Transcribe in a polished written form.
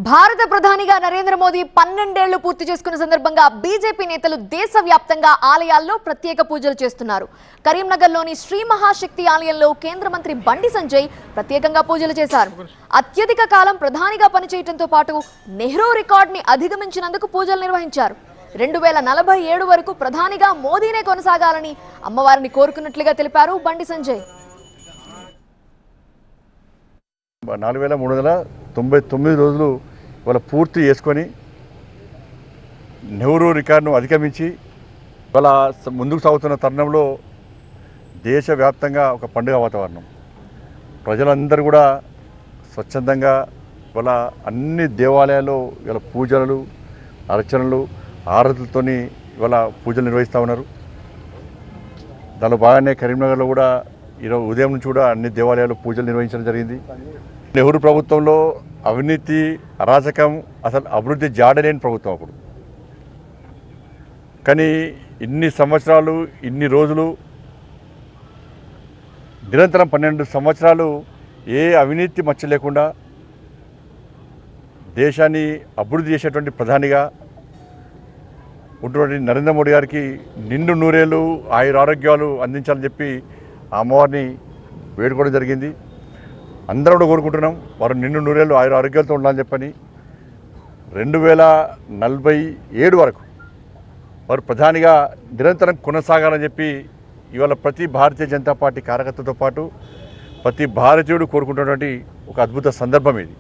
భారత ప్రధానిగా నరేంద్ర మోదీ 12 ఏళ్లు పూర్తి చేసుకున్న సందర్భంగా బీజేపీ నేతలు దేశవ్యాప్తంగా ఆలయాల్లో ప్రత్యేక పూజలు చేస్తున్నారు. కరీంనగర్లోని శ్రీ మహాశక్తి ఆలయంలో కేంద్ర మంత్రి బండి సంజయ్ ప్రత్యేకంగా పూజలు చేశారు. అత్యధిక కాలం ప్రధానిగా పనిచేయడంతో పాటు నెహ్రూ రికార్డుని అధిగమించినందుకు పూజలు నిర్వహించారు. 2047 వరకు ప్రధానిగా మోదీనే కొనసాగాలని అమ్మవారిని కోరుకున్నట్లుగా తెలిపారు బండి సంజయ్. 4399 రోజులు ఇవాళ పూర్తి చేసుకొని నెహ్రూ రికార్డును అధిగమించి ఇవాళ ముందుకు సాగుతున్న తరుణంలో దేశవ్యాప్తంగా ఒక పండుగ వాతావరణం. ప్రజలందరూ కూడా స్వచ్ఛందంగా ఇవాళ అన్ని దేవాలయాల్లో ఇవాళ పూజలు అర్చనలు ఆరతులతోని ఇవాళ పూజలు నిర్వహిస్తూ ఉన్నారు. దానిలో బాగానే కరీంనగర్లో కూడా ఈరోజు ఉదయం నుంచి కూడా అన్ని దేవాలయాల్లో పూజలు నిర్వహించడం జరిగింది. నెహ్రూ ప్రభుత్వంలో అవినీతి అరాచకం అసలు అభివృద్ధి జాడలేని ప్రభుత్వం అప్పుడు. కానీ ఇన్ని సంవత్సరాలు ఇన్ని రోజులు నిరంతరం 12 సంవత్సరాలు ఏ అవినీతి మచ్చ లేకుండా దేశాన్ని అభివృద్ధి చేసేటువంటి ప్రధానిగా ఉన్నటువంటి నరేంద్ర మోడీ గారికి నిండు నూరేళ్ళు ఆయురారోగ్యాలు అందించాలని చెప్పి ఆ అమ్మవారిని వేడుకోవడం జరిగింది. అందరూ కూడా కోరుకుంటున్నాం వారు నిండు నూరేళ్ళు ఆయురారోగ్యాలతో ఉండాలని చెప్పని 2047 వరకు వారు ప్రధానిగా నిరంతరం కొనసాగాలని చెప్పి ఇవాళ ప్రతి భారతీయ జనతా పార్టీ కార్యకర్తతో పాటు ప్రతి భారతీయుడు కోరుకుంటున్నటువంటి ఒక అద్భుత సందర్భం ఇది.